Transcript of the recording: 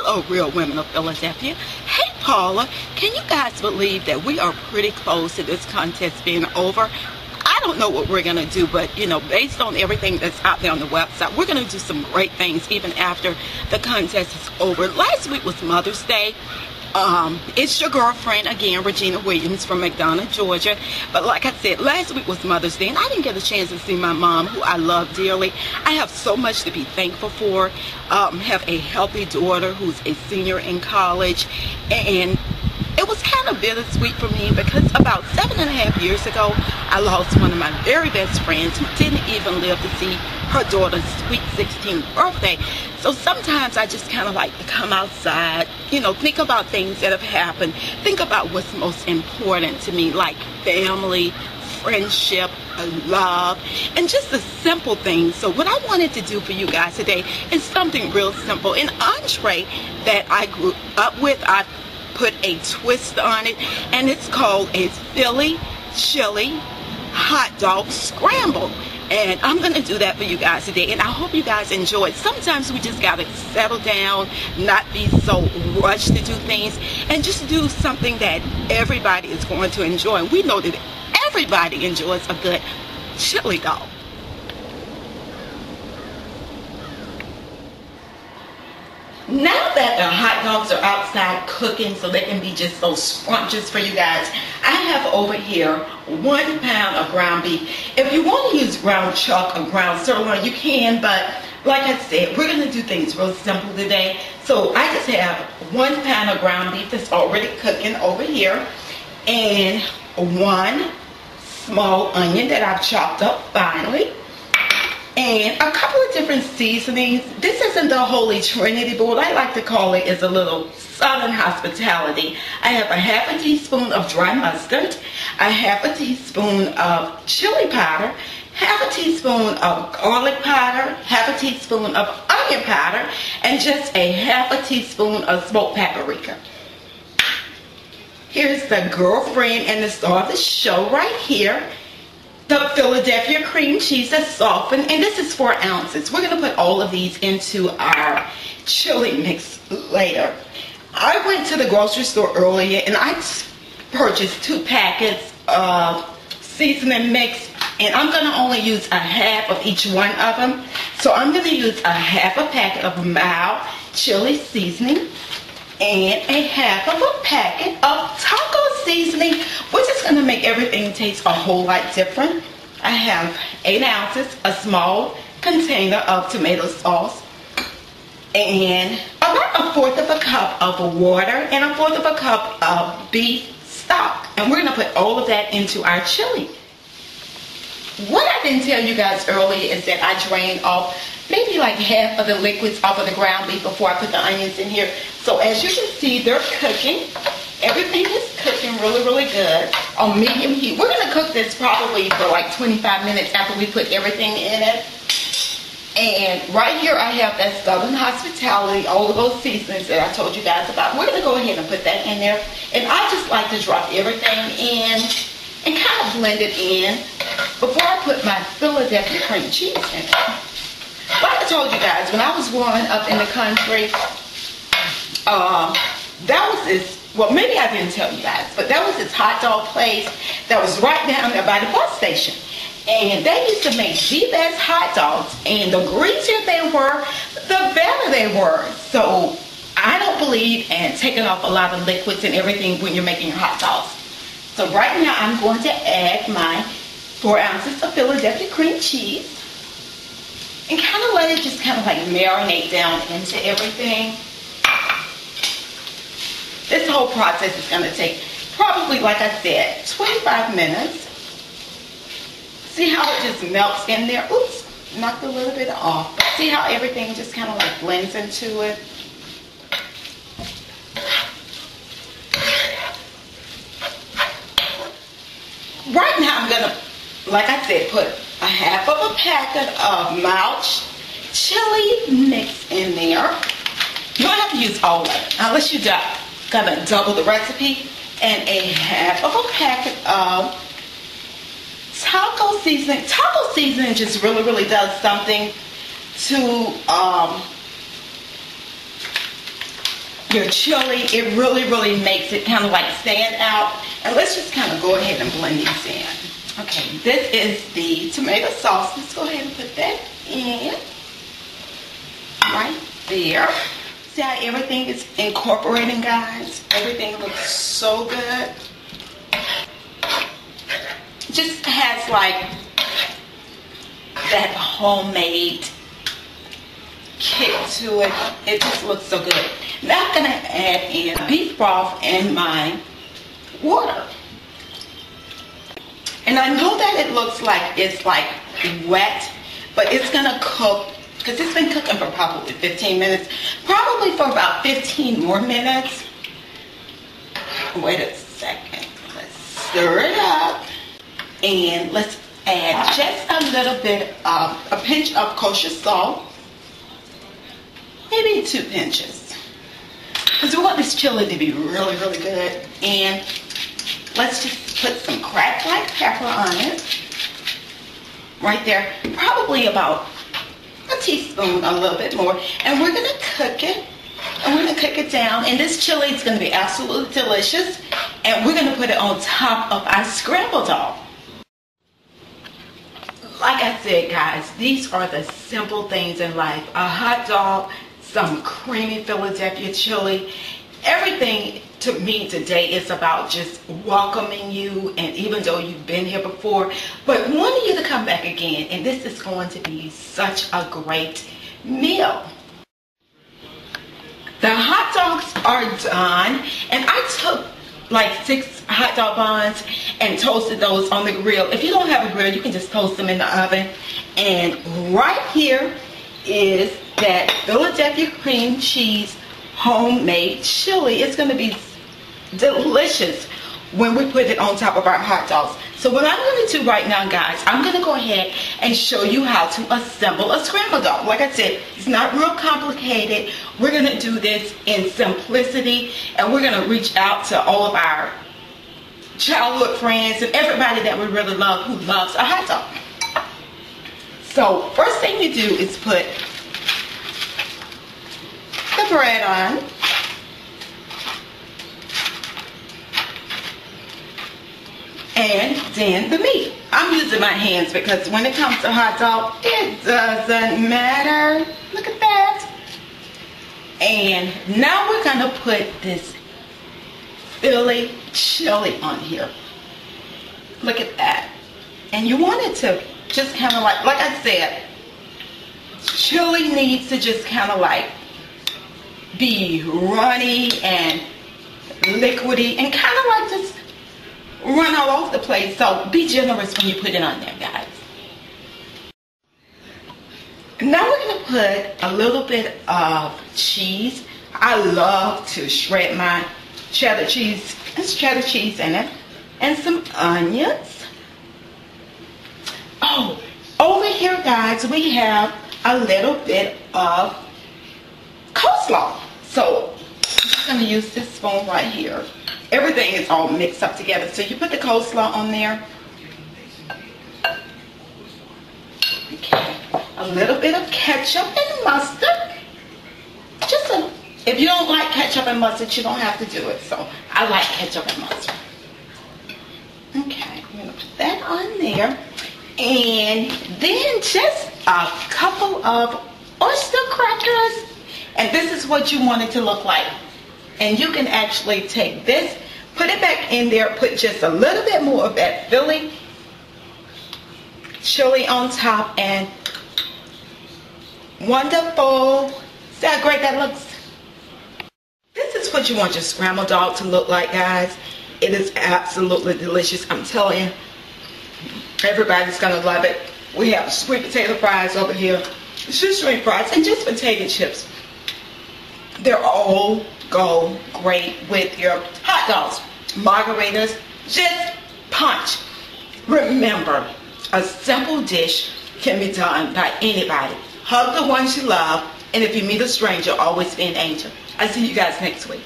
Hello, real women of Philadelphia. Hey, Paula, can you guys believe that we are pretty close to this contest being over? I don't know what we're going to do, but, you know, based on everything that's out there on the website, we're going to do some great things even after the contest is over. Last week was Mother's Day. It's your girlfriend again, Regina Williams from McDonough, Georgia. But like I said, last week was Mother's Day, and I didn't get a chance to see my mom, who I love dearly. I have so much to be thankful for. Have a healthy daughter who's a senior in college, and it was kind of bittersweet for me because about 7.5 years ago, I lost one of my very best friends who didn't even live to see her daughter's sweet 16th birthday. So sometimes I just kind of like to come outside, you know, think about things that have happened, think about what's most important to me, like family, friendship, love, and just the simple things. So what I wanted to do for you guys today is something real simple. An entree that I grew up with, I put a twist on it, and it's called a Philly chili hot dog scrambled. And I'm going to do that for you guys today, and I hope you guys enjoy it. Sometimes we just got to settle down, not be so rushed to do things, and just do something that everybody is going to enjoy. And we know that everybody enjoys a good chili dog. Now that the hot dogs are outside cooking so they can be just so scrumptious for you guys, I have over here 1 pound of ground beef. If you want to use ground chuck or ground sirloin, you can, but like I said, we're going to do things real simple today. So I just have 1 pound of ground beef that's already cooking over here, and 1 small onion that I've chopped up finely, and a couple of different seasonings. This isn't the Holy Trinity, but what I like to call it is a little Southern hospitality. I have a half a teaspoon of dry mustard, a half a teaspoon of chili powder, half a teaspoon of garlic powder, half a teaspoon of onion powder, and just a half a teaspoon of smoked paprika. Here's the girlfriend and the star of the show right here, the Philadelphia cream cheese that's softened, and this is 4 ounces. We're going to put all of these into our chili mix later. I went to the grocery store earlier and I purchased 2 packets of seasoning mix, and I'm going to only use a half of each one of them. So I'm going to use a half a packet of mild chili seasoning and a half of a packet of taco seasoning, which is going to make everything taste a whole lot different. I have 8 ounces, a small container of tomato sauce, and about 1/4 of a cup of water, and 1/4 of a cup of beef stock. And we're going to put all of that into our chili. What I didn't tell you guys earlier is that I drained off maybe like half of the liquids off of the ground beef before I put the onions in here. So as you can see, they're cooking. Everything is cooking really, really good on medium heat. We're going to cook this probably for like 25 minutes after we put everything in it. And right here I have that Southern hospitality, all of those seasonings that I told you guys about. We're going to go ahead and put that in there. And I just like to drop everything in and kind of blend it in before I put my Philadelphia cream cheese in it. Like I told you guys, when I was growing up in the country, that was this, well, maybe I didn't tell you guys, but that was this hot dog place that was right down there by the bus station. And they used to make the best hot dogs, and the greasier they were, the better they were. So I don't believe in taking off a lot of liquids and everything when you're making your hot dogs. So right now I'm going to add my 4 ounces of Philadelphia cream cheese and kind of let it just kind of like marinate down into everything. This whole process is going to take probably, like I said, 25 minutes. See how it just melts in there? Oops, knocked a little bit off. But see how everything just kind of like blends into it? Right now I'm going to, like I said, put a half of a packet of mild chili mix in there. You don't have to use all of it unless you're gonna double the recipe, and a half of a packet of taco seasoning. Taco seasoning just really, really does something to your chili, it really makes it kind of like stand out. And let's just kind of go ahead and blend these in. Okay, this is the tomato sauce. Let's go ahead and put that in right there. See how everything is incorporating, guys? Everything looks so good. Just has like that homemade kick to it. It just looks so good. Now I'm gonna add in beef broth and my water. And I know that it looks like it's like wet, but it's gonna cook, because it's been cooking for probably 15 minutes, probably for about 15 more minutes. Wait a second, let's stir it up, and let's add just a little bit of a pinch of kosher salt, maybe 2 pinches, because we want this chili to be really good. And let's just put some cracked black pepper on it, right there, probably about a teaspoon, a little bit more, and we're gonna cook it. And we're gonna cook it down, and this chili is gonna be absolutely delicious. And we're gonna put it on top of our scrambled dog. Like I said, guys, these are the simple things in life. A hot dog, some creamy Philadelphia chili. Everything to me today is about just welcoming you, and even though you've been here before, but wanting you to come back again. And this is going to be such a great meal. The hot dogs are done, and I took like 6 hot dog buns and toasted those on the grill. If you don't have a grill, you can just toast them in the oven. And right here is that Philadelphia cream cheese homemade chili. It's going to be delicious when we put it on top of our hot dogs. So what I'm going to do right now, guys, I'm going to go ahead and show you how to assemble a scrambled dog. Like I said, it's not real complicated. We're going to do this in simplicity, and we're going to reach out to all of our childhood friends and everybody that we really love who loves a hot dog. So first thing you do is put the bread on. And then the meat. I'm using my hands because when it comes to hot dog, it doesn't matter. Look at that. And now we're going to put this Philly chili on here. Look at that. And you want it to just kind of like I said, chili needs to just kind of like be runny and liquidy and kind of like just run all over the place. So be generous when you put it on there, guys. Now we're going to put a little bit of cheese. I love to shred my cheddar cheese. There's cheddar cheese in it. And some onions. Oh, over here, guys, we have a little bit of coleslaw. So I'm just going to use this spoon right here. Everything is all mixed up together. So you put the coleslaw on there. Okay. A little bit of ketchup and mustard. Just a, if you don't like ketchup and mustard, you don't have to do it. So I like ketchup and mustard. Okay, I'm going to put that on there. And then just a couple of oyster crackers. And this is what you want it to look like. And you can actually take this, put it back in there, put just a little bit more of that Philly chili on top, and wonderful. See how great that looks? This is what you want your scrambled dog to look like, guys. It is absolutely delicious. I'm telling you, everybody's gonna love it. We have sweet potato fries over here, shoestring fries, and just potato chips. They're all go great with your hot dogs, margaritas, just punch. Remember, a simple dish can be done by anybody. Hug the ones you love, and if you meet a stranger, always be an angel. I'll see you guys next week.